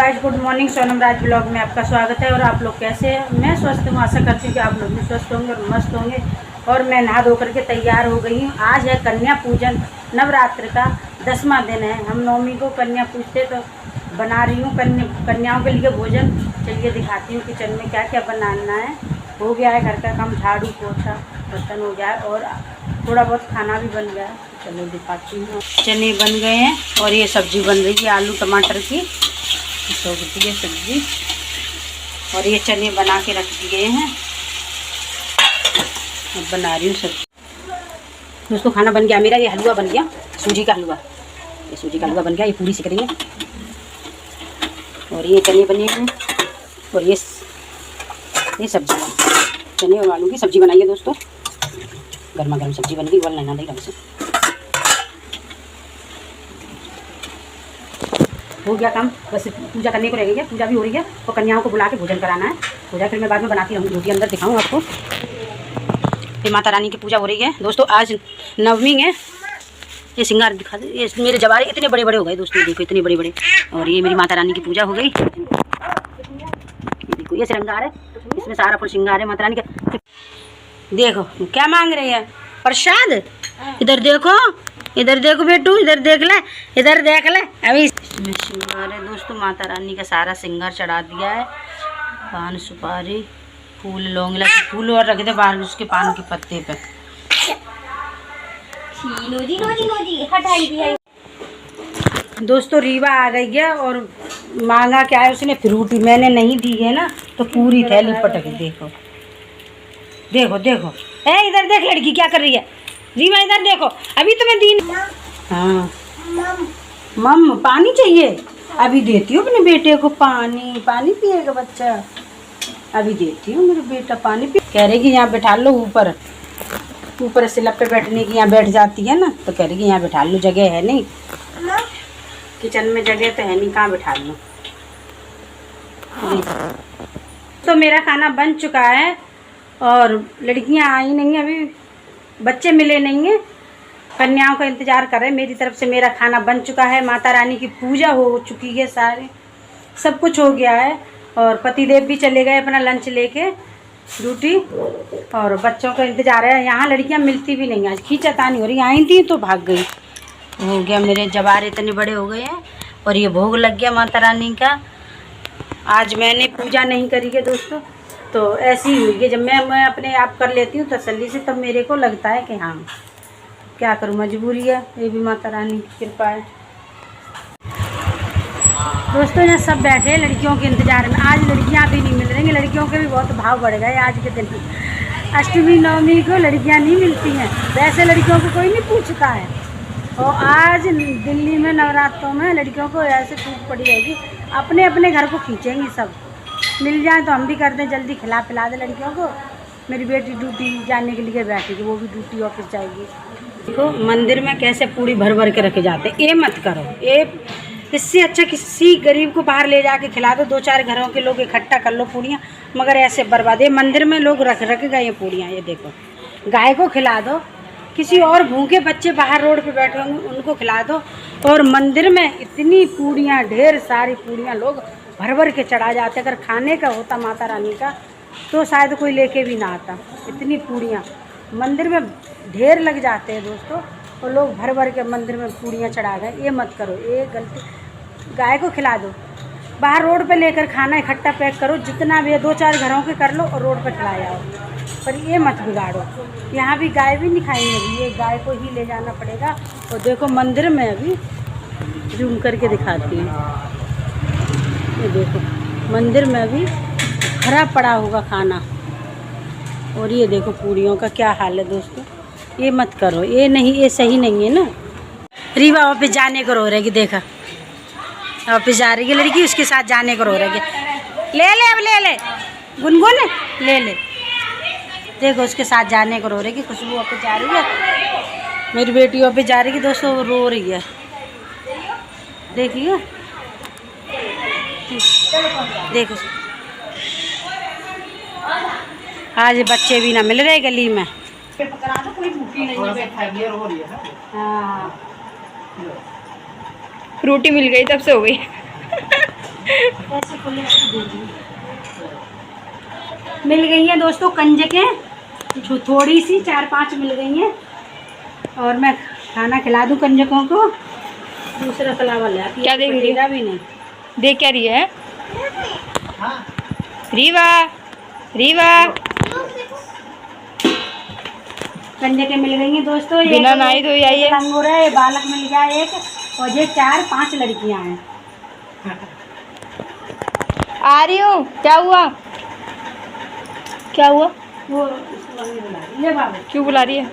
Guys, good morning. Sonam Raj blog में आपका स्वागत है। और आप लोग कैसे हैं? मैं स्वस्थ हूँ। आशा करती हूँ कि आप लोग भी स्वस्थ होंगे और मस्त होंगे। और मैं नहा धो करके तैयार हो गई हूँ। आज है कन्या पूजन, नवरात्र का 10वां दिन है। हम नवमी को कन्या पूजते तो बना रही हूँ कन्याओं के लिए भोजन। चलिए दिखाती हूँ किचन में क्या क्या बनाना है। हो गया है घर का काम, झाड़ू पोछा बर्तन हो गया है और थोड़ा बहुत खाना भी बन गया है। चलो दिखाती हूँ। चने बन गए हैं और ये सब्जी बन रही है आलू टमाटर की। सब्जी है सब्जी और ये चने बना के रख दिए हैं। अब बना रही हूँ सब्जी। दोस्तों खाना बन गया मेरा। ये हलवा बन गया, सूजी का हलवा। ये सूजी का हलवा बन गया। ये पूरी सिक रही है और ये चने बने हैं और ये सब्जी चने और आलू की सब्जी बनाई है दोस्तों। गर्मा गर्म सब्जी बन गई। उबलना नहीं ढंग से हो गया काम। बस पूजा करने को रह गई है। पूजा भी हो रही है और कन्याओं को बुला के भोजन कराना है। पूजा फिर मैं बाद में बनाती रहूँगी। रोटी अंदर दिखाऊँ आपको। फिर माता रानी की पूजा हो रही है दोस्तों। आज नवमी है। ये श्रृंगार दिखा दे। ये मेरे जवारे इतने बड़े बड़े हो गए दोस्तों, देखो इतने बड़े बड़े। और ये मेरी माता रानी की पूजा हो गई। देखो ये श्रृंगार है, इसमें सारा फुल श्रृंगार है माता रानी का। देखो क्या मांग रही है? प्रसाद। इधर देखो, इधर देखो बेटू, इधर देख ले, इधर देख ले। अभी इसमें श्रृंगार है दोस्तों। माता रानी का सारा श्रृंगार चढ़ा दिया है। पान सुपारी फूल लौंग फूल और रखे थे बाहर उसके पान के पत्ते पे। दोस्तों रीवा आ गई है और मांगा क्या है उसने? फ्रूटी। मैंने नहीं दी है ना तो पूरी थैली पटक। देखो देखो देखो, ए इधर देख लड़की क्या कर रही है। रीवा इधर देखो, अभी तुम्हें दी। हाँ मम पानी चाहिए, अभी देती हूँ अपने बेटे को पानी। पानी पिएगा बच्चा, अभी देती हूँ। मेरा बेटा पानी पी। कह रही कि यहाँ बैठा लो ऊपर, ऊपर स्लैब पे बैठने की। यहाँ बैठ जाती है ना तो कह रही कि यहाँ बैठा लो, जगह है नहीं किचन में, जगह तो है नहीं, कहाँ बैठा लो। तो मेरा खाना बन चुका है और लड़कियाँ आई नहीं हैं अभी, बच्चे मिले नहीं हैं। कन्याओं का इंतज़ार कर रहे हैं। मेरी तरफ से मेरा खाना बन चुका है। माता रानी की पूजा हो चुकी है, सारे सब कुछ हो गया है। और पतिदेव भी चले गए अपना लंच लेके ड्यूटी। और बच्चों का इंतज़ार है। यहाँ लड़कियाँ मिलती भी नहीं। आज खींचातानी हो रही, आई थी तो भाग गई। हो गया, मेरे जवार इतने बड़े हो गए हैं और ये भोग लग गया माता रानी का। आज मैंने पूजा नहीं करी है दोस्तों, तो ऐसी ही हुई है। जब मैं अपने आप कर लेती हूँ तसल्ली से, तब मेरे को लगता है कि हाँ क्या करूँ, मजबूरी है। ये भी माता रानी की कृपा है दोस्तों। यहाँ सब बैठे हैं लड़कियों के इंतज़ार में। आज लड़कियाँ भी नहीं मिल रही। लड़कियों के भी बहुत भाव बढ़ गए आज के दिन। अष्टमी नवमी को लड़कियाँ नहीं मिलती हैं। वैसे लड़कियों को कोई नहीं पूछता है। और आज दिल्ली में नवरात्रों में लड़कियों को ऐसे टूट पड़ी रहेगी, अपने अपने घर को खींचेंगी सब। मिल जाए तो हम भी कर दें, जल्दी खिला पिला दें लड़कियों को। मेरी बेटी ड्यूटी जाने के लिए बैठेगी, वो भी ड्यूटी ऑफिस जाएगी। देखो मंदिर में कैसे पूड़ी भर भर के रखे जाते हैं। ये मत करो। ये इससे अच्छा किसी गरीब को बाहर ले जाके खिला दो। 2-4 घरों के लोग इकट्ठा कर लो पूड़ियाँ, मगर ऐसे बर्बाद। ये मंदिर में लोग रख गए ये पूड़ियाँ। ये देखो, गाय को खिला दो, किसी और भूखे बच्चे बाहर रोड पे बैठे होंगे उनको खिला दो। और मंदिर में इतनी पूड़ियाँ, ढेर सारी पूड़ियाँ लोग भर भर के चढ़ा जाते। अगर खाने का होता माता रानी का तो शायद कोई लेके भी ना आता। इतनी पूड़ियाँ मंदिर में ढेर लग जाते हैं दोस्तों, और लोग भर भर के मंदिर में पूड़ियाँ चढ़ा गए। ये मत करो, ये गलती। गाय को खिला दो, बाहर रोड पे लेकर खाना इकट्ठा पैक करो, जितना भी है 2-4 घरों के कर लो और रोड पे खिलाए आओ। पर ये मत बिगाड़ो। यहाँ भी गाय भी नहीं खाएंगे, अभी ये गाय को ही ले जाना पड़ेगा। और देखो मंदिर में अभी जूम करके दिखाती हूँ। ये देखो मंदिर में अभी भरा पड़ा होगा खाना। और ये देखो पूड़ियों का क्या हाल है दोस्तों। ये मत करो, ये नहीं, ये सही नहीं है ना। रीवा वापस जाने को रो रहेगी। देखा वापस जा रही है लड़की, उसके साथ जाने को रो रहेगी। ले ले अब ले ले गुनगुन, ले ले। देखो उसके साथ जाने को रो रही है। खुशबू वापस जा रही है, मेरी बेटी वापस जा रही है दोस्तों, वो रो रही है। देखिए देखो, आज बच्चे भी ना मिल रहे गली में। हाँ रोटी मिल गई तब से हो गई। ऐसे खुले मिल गई हैं दोस्तों कंजकें, थोड़ी सी 4-5 मिल गई हैं। और मैं खाना खिला दूं कंजकों को। दूसरा फ्लावर ले आती है, क्या देख रही है? भी नहीं देख क्या रही है? रीवा रीवा कंजकें मिल गई हैं दोस्तों। बिना नहाई धोई आई है। अंगूर है, ये बालक मिल गया एक, और ये 4-5 लड़कियां हैं। आ रही हूँ। क्या हुआ? क्या हुआ? वो इसको मम्मी बुला रही है। ले बाबू, क्यों बुला रही है?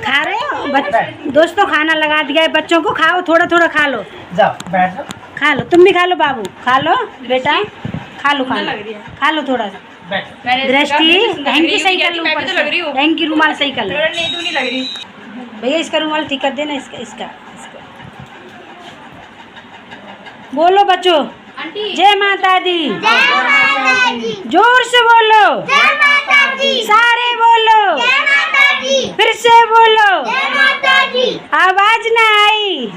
खा रहे हो दोस्तों? खाना लगा दिया है बच्चों को, खाओ, थोड़ा थोड़ा खा लो। जाओ बैठ जाओ, खा लो, तुम भी खा लो बाबू, खा लो बेटा, खा लो, खा लो थोड़ा सा। बैठ। दृष्टि हैंकी सही कर लो, ऊपर लग रही हूँ। से हैंकी रुमाल सही कर लो। नहीं तो नहीं लग रही। भैया इसका रुमाल ठीक कर देना, इसका इसका इसका। बोलो बच्चों, आंटी जय माता दी, जोर से बोलो, सारे बोलो, फिर से बोलो, आवाज ना आई,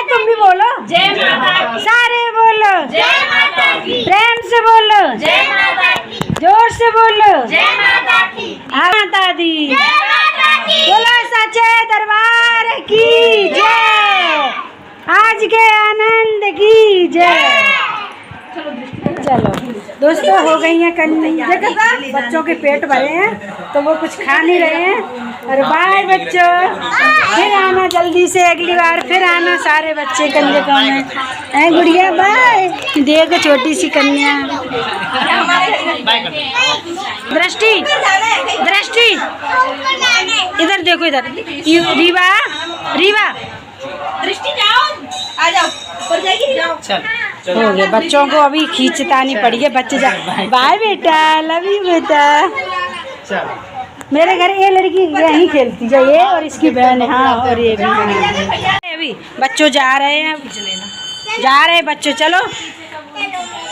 तुम भी बोलो, जय माता दी। सारे बोलो, जय माता दी। प्रेम से बोलो, जय माता दी। जोर से बोलो, जय माता दी। माता दी, जय माता दी। बोलो सच्चे दरबार की जय, आज के आनंद की जय। चलो दोस्तों, हो गई हैं कंजक, बच्चों के पेट भरे हैं तो वो कुछ खा नहीं रहे हैं। और बाय बच्चों, फिर आना जल्दी से, अगली बार फिर आना सारे बच्चे कंजकों में। है गुड़िया, बाय। देखो छोटी सी कन्या, दृष्टि दृष्टि इधर देखो, इधर रीवा रीवा, दृष्टि जाओ, आ जाओ, ऊपर जाइए, जाओ। चल हो गए बच्चों को, अभी खींचतानी पड़ी है, बच्चे जा। बाय बेटा, लव यू बेटा। चल। मेरे घर ये लड़की यहीं खेलती है, ये और इसकी बहन है। हाँ, और ये भी अभी बच्चों जा रहे हैं, जा रहे हैं बच्चों, चलो।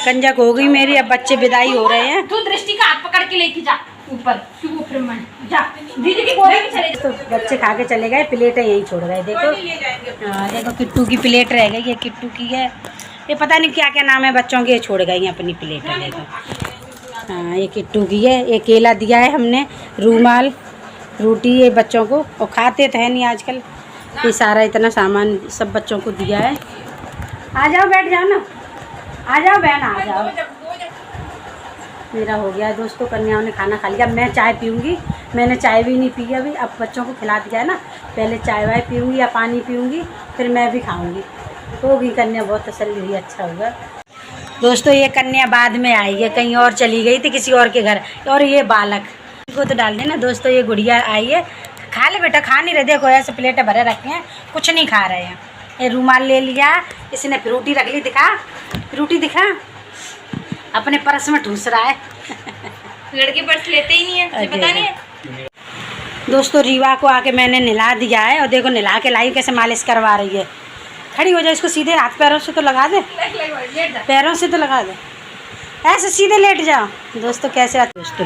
कंजक हो गई मेरी, अब बच्चे विदाई हो रहे हैं। तू दृष्टि का हाथ पकड़ के लेके जा ऊपर, क्यों फिर मैं जा दीदी की गोदी में चले तो बच्चे खा के चले गए, प्लेटें यहीं छोड़ गए। देखो, हाँ देखो, किट्टू की प्लेट रह गई है, किट्टू की है, ये पता नहीं क्या क्या नाम है बच्चों के, ये छोड़ गई हैं अपनी प्लेटें। देखो, हाँ ये किट्टू की है, ये केला दिया है हमने, रूमाल, रोटी, ये बच्चों को, और खाते तो है नहीं आजकल, ये सारा इतना सामान सब बच्चों को दिया है। आ जाओ, बैठ जाओ ना, आ जाओ बहन, आ जाओ। मेरा हो गया दोस्तों, कन्याओं ने खाना खा लिया। मैं चाय पीऊँगी, मैंने चाय भी नहीं पी अभी, अब बच्चों को खिला दिया है ना, पहले चाय वाय पीऊँगी या पानी पीऊँगी, फिर मैं भी खाऊँगी। होगी कन्या, बहुत तसल्ली हुई, अच्छा होगा दोस्तों। ये कन्या बाद में आई है, कहीं और चली गई थी किसी और के घर। और ये बालक को तो डाल देना दोस्तों। ये गुड़िया आई है, खा ले बेटा, खा नहीं रहे, देखो ऐसे प्लेटें भरे रखे हैं, कुछ नहीं खा रहे हैं। ये रूमाल ले लिया, इसने फ्रूटी रख ली, दिखा फ्रूटी, दिखा, अपने पर्स में ठूस रहा है। लड़के पर्स लेते ही नहीं है, तुझे पता नहीं है। दोस्तों रीवा को आके मैंने नहला दिया है, और देखो नहला के लाई कैसे मालिश करवा रही है। खड़ी हो जाए, इसको सीधे हाथ पैरों से तो लगा दे, पैरों से तो लगा दे, ऐसे सीधे लेट जाओ। दोस्तों कैसे दोस्तों,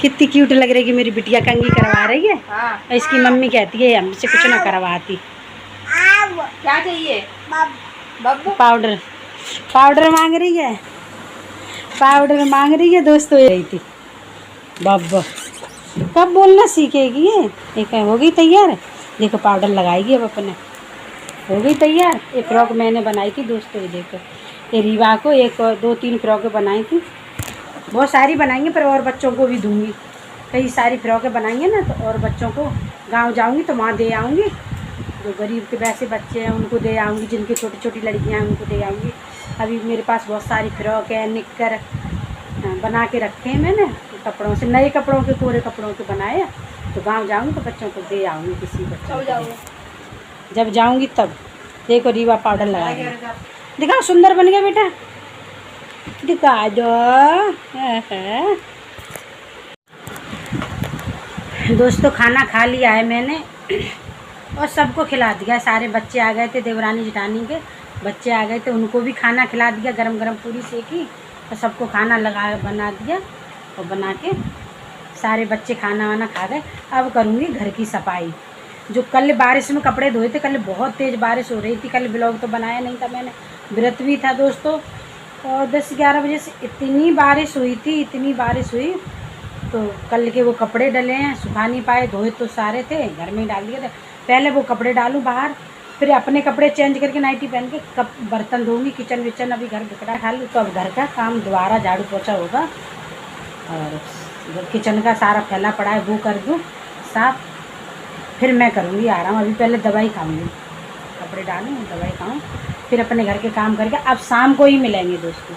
कितनी क्यूट लग रही है मेरी बिटिया, कंघी करवा रही है। और इसकी मम्मी कहती है हमसे कुछ ना करवाती। क्या चाहिए? पाउडर, पाउडर मांग रही है, पाउडर मांग रही है दोस्तों। रही थी बाबा, कब बोलना सीखेगी ये? एक हो गई तैयार, देखो पाउडर लगाएगी अब अपने, हो गई तैयार। ये फ्रॉक मैंने बनाई थी दोस्तों, ये देखो, ये रीवा को 1-2-3 फ्रॉकें बनाई थी, बहुत सारी बनाएंगे, पर और बच्चों को भी दूंगी। कई सारी फ्रॉकें बनाएंगे ना, तो और बच्चों को गांव जाऊंगी तो वहाँ दे आऊँगी। जो गरीब के वैसे बच्चे हैं उनको दे आऊँगी, जिनकी छोटी छोटी लड़कियाँ हैं उनको दे आऊँगी। अभी मेरे पास बहुत सारी फ्रॉक है, निक्कर बना के रखे हैं मैंने, कपड़ों से, नए कपड़ों के, पूरे कपड़ों के बनाए हैं। तो गांव जाऊँगी तो बच्चों को दे आऊँगी, किसी बच्चों को जब जाऊँगी तब। देखो रीवा पाउडर लगा दिया, दिखाओ सुंदर बन गया बेटा, दिखा दो। दोस्तों खाना खा लिया है मैंने, और सबको खिला दिया। सारे बच्चे आ गए थे, देवरानी जेठानी के बच्चे आ गए थे, उनको भी खाना खिला दिया, गरम गरम पूरी सेकी, और सबको खाना बना दिया। और बना के सारे बच्चे खाना वाना खा गए। अब करूँगी घर की सफाई, जो कल बारिश में कपड़े धोए थे, कल बहुत तेज़ बारिश हो रही थी, कल ब्लॉग तो बनाया नहीं था मैंने, व्रत भी था दोस्तों। और 10-11 बजे से इतनी बारिश हुई थी, इतनी बारिश हुई, तो कल के वो कपड़े डले हैं, सुखा नहीं पाए, धोए तो सारे थे, घर में ही डाल दिए थे। पहले वो कपड़े डालूँ बाहर, फिर अपने कपड़े चेंज करके नाइटी पहन के कप बर्तन धोऊंगी, किचन विचन अभी घर बिखरा खा लूँ, तो अब घर का काम दोबारा झाड़ू पोछा होगा। और किचन का सारा फैला पड़ा है वो कर दूँ साफ, फिर मैं करूँगी आराम। अभी पहले दवाई खाऊँगी, कपड़े डालूँ, दवाई खाऊँ, फिर अपने घर के काम करके अब शाम को ही मिलेंगे दोस्तों।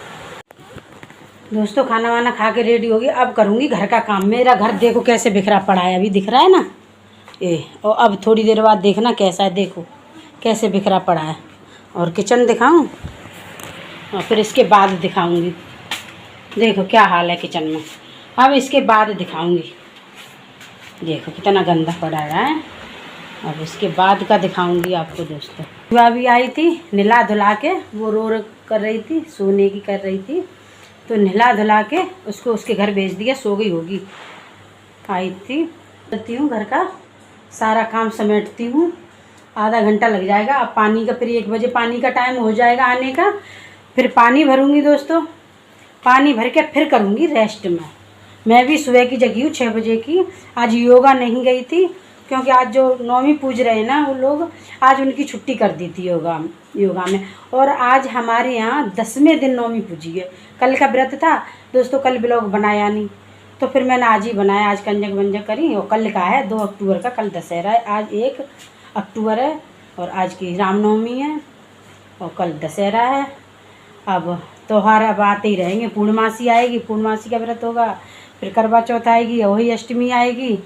खाना वाना खा के रेडी होगी, अब करूँगी घर का काम। मेरा घर देखो कैसे बिखरा पड़ा है, अभी दिख रहा है ना ये, और अब थोड़ी देर बाद देखना कैसा है, देखो कैसे बिखरा पड़ा है। और किचन दिखाऊं और फिर इसके बाद दिखाऊंगी, देखो क्या हाल है किचन में। अब इसके बाद दिखाऊंगी, देखो कितना गंदा पड़ा है। अब इसके बाद का दिखाऊंगी आपको दोस्तों। वह भी आई थी नहला धुला के, वो रो कर रही थी, सोने की कर रही थी, तो नहला धुला के उसको उसके घर भेज दिया, सो गई होगी। आई थी, करती हूँ घर का सारा काम, समेटती हूँ, आधा घंटा लग जाएगा। अब पानी का फिर 1 बजे पानी का टाइम हो जाएगा आने का, फिर पानी भरूंगी दोस्तों, पानी भर के फिर करूंगी रेस्ट में। मैं भी सुबह की जगी हूँ 6 बजे की। आज योगा नहीं गई थी क्योंकि आज जो नौवीं पूज रहे हैं ना वो लोग, आज उनकी छुट्टी कर दी थी योगा में। और आज हमारे यहाँ 10वें दिन नौवीं पूजी है। कल का व्रत था दोस्तों, कल ब्लॉग बनाया नहीं, तो फिर मैंने आज ही बनाया। आज कंजक वंजक करी, और कल का है 2 अक्टूबर का, कल दशहरा है, आज 1 अक्टूबर है, और आज की रामनवमी है, और कल दशहरा है। अब त्यौहार अब आते ही रहेंगे, पूर्णमासी आएगी, पूर्णमासी का व्रत होगा, फिर करवा चौथ आएगी, वही अष्टमी आएगी,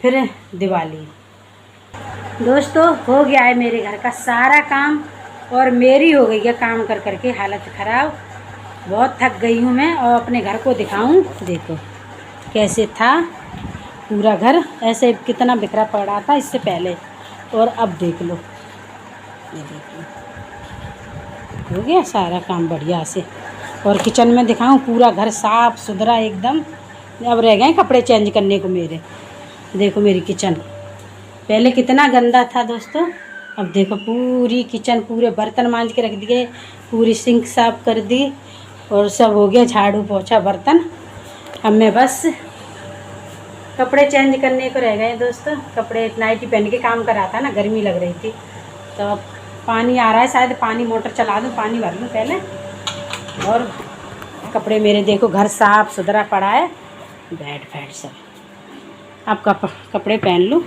फिर दिवाली। दोस्तों हो गया है मेरे घर का सारा काम, और मेरी हो गई है काम कर करके हालत ख़राब, बहुत थक गई हूँ मैं। और अपने घर को दिखाऊं, देखो कैसे था पूरा घर, ऐसे कितना बिखरा पड़ा था इससे पहले, और अब देख लो, ये देख लो हो गया सारा काम बढ़िया से। और किचन में दिखाऊं, पूरा घर साफ़ सुथरा एकदम। अब रह गए कपड़े चेंज करने को मेरे, देखो मेरी किचन पहले कितना गंदा था दोस्तों, अब देखो पूरी किचन, पूरे बर्तन मांज के रख दिए, पूरी सिंक साफ़ कर दी, और सब हो गया झाड़ू पोछा बर्तन। अब मैं बस कपड़े चेंज करने को रह गए दोस्तों। कपड़े नाइटी पहन के काम कर रहा था ना, गर्मी लग रही थी, तो अब पानी आ रहा है, शायद पानी मोटर चला दूँ, पानी भर लूँ पहले। और कपड़े मेरे देखो घर साफ़ सुथरा पड़ा है, बेड फैड सब। अब कपड़े पहन लूँ,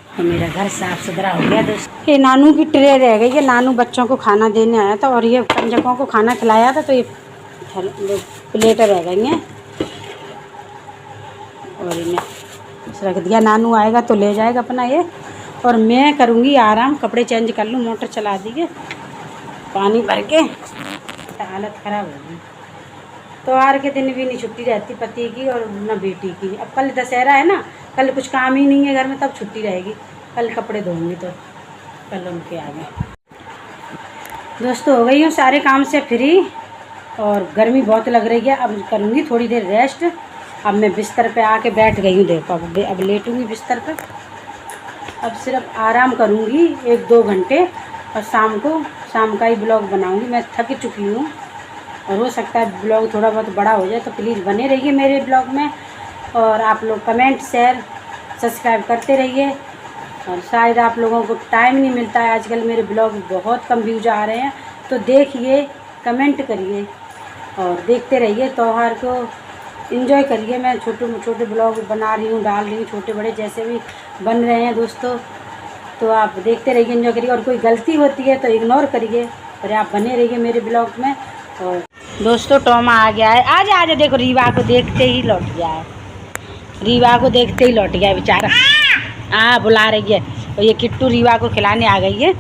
और मेरा घर साफ़ सुथरा हो गया दोस्तों। ये नानू की ट्रे रह गई है, नानू बच्चों को खाना देने आया था, और ये कंजकों को खाना खिलाया था, तो ये प्लेट रह गई हैं, और इन्हें रख दिया। नानू आएगा तो ले जाएगा अपना ये, और मैं करूँगी आराम, कपड़े चेंज कर लूँ, मोटर चला दी है, पानी भर के, हालत ख़राब हो गई। त्यौहार के दिन भी नहीं छुट्टी रहती पति की और न बेटी की। अब कल दशहरा है ना, कल कुछ काम ही नहीं है घर में, तब छुट्टी रहेगी। कल कपड़े धोऊंगी तो कल उनके आगे। दोस्तों हो गई हूँ सारे काम से फ्री, और गर्मी बहुत लग रही है, अब करूँगी थोड़ी देर रेस्ट। अब मैं बिस्तर पे आके बैठ गई हूँ, देखो अब लेटूँगी बिस्तर पे। अब सिर्फ आराम करूँगी 1-2 घंटे, और शाम का ही ब्लॉग बनाऊँगी। मैं थक चुकी हूँ, और हो सकता है ब्लॉग थोड़ा बहुत बड़ा हो जाए, तो प्लीज़ बने रहिए मेरे ब्लॉग में, और आप लोग कमेंट शेयर सब्सक्राइब करते रहिए। और शायद आप लोगों को टाइम नहीं मिलता है, आजकल मेरे ब्लॉग बहुत कम व्यूज आ रहे हैं, तो देखिए, कमेंट करिए, और देखते रहिए, त्यौहार को एंजॉय करिए। मैं छोटे ब्लॉग बना रही हूँ, डाल रही हूँ, छोटे बड़े जैसे भी बन रहे हैं दोस्तों, तो आप देखते रहिए, एंजॉय करिए। और कोई गलती होती है तो इग्नोर करिए, और आप बने रहिए मेरे ब्लॉग में। और दोस्तों टॉमा आ गया है, आजा देखो, रीवा को देखते ही लौट गया है, रीवा को देखते ही लौट गया है बेचारा। बुला रही है, और ये किट्टू रीवा को खिलाने आ गई है।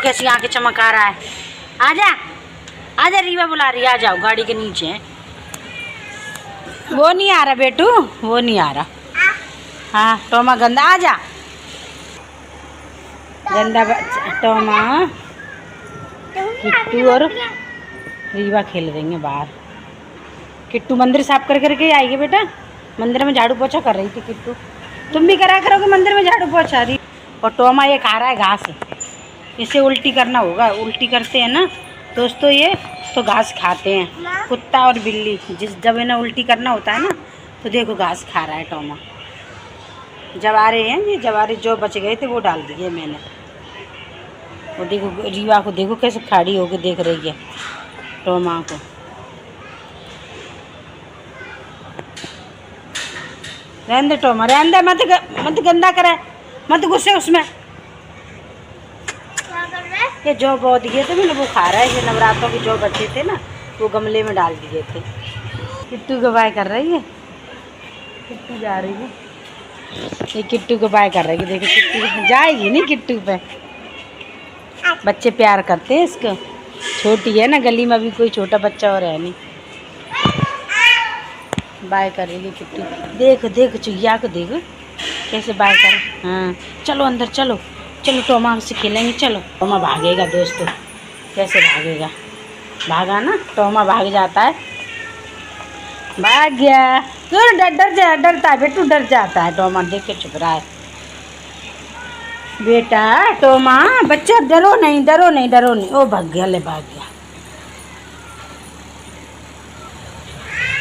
कैसी आंखें चमका रहा है, आजा रीवा बुला रही है, आ जाओ, गाड़ी के नीचे है। वो नहीं आ रहा बेटू, वो नहीं आ रहा। हाँ टॉमा गंदा, आजा, गंदा टॉमा। किट्टू और रीवा खेल रही हैं बाहर। किट्टू मंदिर साफ कर करके आएगी बेटा, मंदिर में झाड़ू पोछा कर रही थी किट्टू। तुम भी करा करोगे मंदिर में झाड़ू पोछा रही। और टोमा ये खा रहा है घास। इसे उल्टी करना होगा, उल्टी करते हैं ना दोस्तों ये तो घास खाते हैं। कुत्ता और बिल्ली जब इन्हें उल्टी करना होता है ना तो देखो घास खा रहा है टोमा। जवारे हैं ये, जवारे जो बच गए थे वो डाल दिए मैंने। वो देखो रीवा को देखो कैसे खड़ी होके देख रही है टोमा को। रहने दे टोमा, रहने दे, मत गंदा करे, मत गुस्से उसमें। ये जो बो दिए थे मैंने वो खा रहा है। ये नवरात्रों के जो बचे थे ना वो गमले में डाल दिए थे। किट्टू को बाय कर रही है, किट्टू जा रही है। ये किट्टू को बाय कर रही है, देखो किट्टू जाएगी नहीं किट्टू पे। बच्चे प्यार करते हैं इसको। छोटी है ना, गली में अभी कोई छोटा बच्चा और है नहीं। बाय कर रही है किट्टू। देख देख चुहिया को देख कैसे बाय कर। हाँ चलो अंदर चलो, चलो टोमा से खेलेंगे। चलो टोमा भागेगा दोस्तों, कैसे भागेगा, भागा ना टोमा भाग जाता है। भाग गया तो डरता है बेटू, डर जाता है टोमा। देख के चुप रहा है बेटा टोमा। बच्चा डरो नहीं, डरो नहीं, डरो नहीं। ओ भाग गया, ले भाग गया।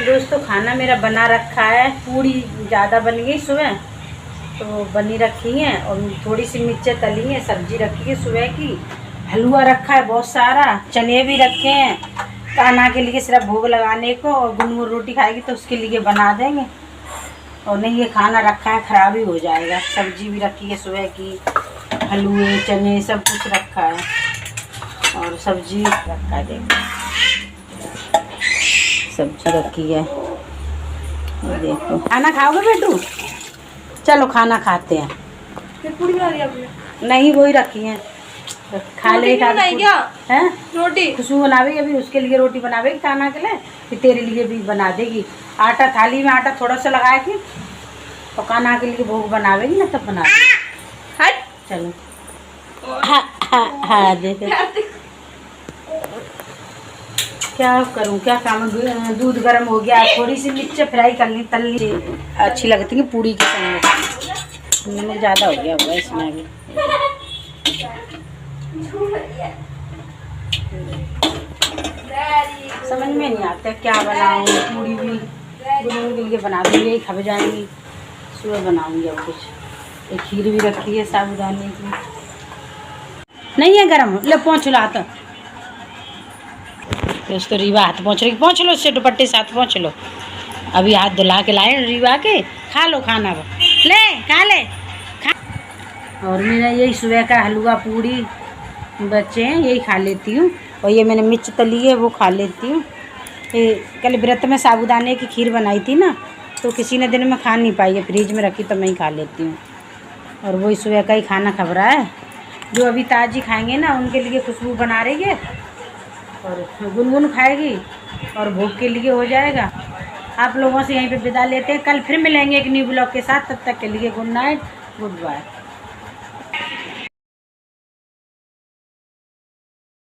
दोस्तों खाना मेरा बना रखा है। पूड़ी ज़्यादा बन गई सुबह तो बनी रखी है और थोड़ी सी मिर्चें तली हैं, सब्जी रखी है सुबह की, हलवा रखा है बहुत सारा, चने भी रखे हैं कान्हा के लिए सिर्फ भोग लगाने को, और गुनगुन रोटी खाएगी तो उसके लिए बना देंगे। और नहीं ये खाना रखा है ख़राब ही हो जाएगा। सब्जी भी रखी है सुबह की, हलवे चने सब कुछ रखा है और सब्जी रखा है। देखो सब्जी रखी है। और देखो खाना खाओगे बेटू? चलो खाना खाते हैं। पूरी बना दी आपने? नहीं वही रखी है, खा ले। क्या है रोटी? खुशबू बनावेगी अभी, उसके लिए रोटी बनावेगी खाना के लिए, फिर तेरे लिए भी बना देगी। आटा थाली में आटा थोड़ा सा लगाया कि और कान्हा के लिए भोग बनावेगी ना तब बना देगी। हट चलो हाँ हाँ हाँ देखो क्या करूँ, क्या काम है। दूध गर्म हो गया, थोड़ी सी मिर्च फ्राई करनी तलनी अच्छी लगती है पूड़ी के संग। नमक ज़्यादा हो गया होगा इसमें अभी। समझ में नहीं आता क्या बनाऊँ। पूड़ी भी गुनगुन के लिए बना दूँगी, खब जाएंगी। सुबह बनाऊँगी अब कुछ। एक खीर भी रखी है साबुदाने की। नहीं है गरम, ले पहुँच लो हाथ। दोस्तों रीवा हाथ पहुँच लो, इससे दुपट्टे से हाथ पहुँच लो। अभी हाथ धुला के लाए रीवा के। खा लो खाना, वो ले खा ले खा। और मेरा यही सुबह का हलवा पूड़ी बच्चे हैं, यही खा लेती हूँ। और ये मैंने मिर्च तली है वो खा लेती हूँ। कल व्रत में साबुदाने की खीर बनाई थी ना तो किसी ने दिन में खा नहीं पाई है, फ्रिज में रखी तो मैं ही खा लेती हूँ। और वही सुबह का ही खाना खब रहा है। जो अभी ताजी खाएंगे ना उनके लिए खुशबू बना रही है और गुनगुन खाएगी और भोग के लिए हो जाएगा। आप लोगों से यहीं पे विदा लेते हैं। कल फिर मिलेंगे एक न्यू ब्लॉग के साथ। तब तक के लिए गुड नाइट, गुड बाय।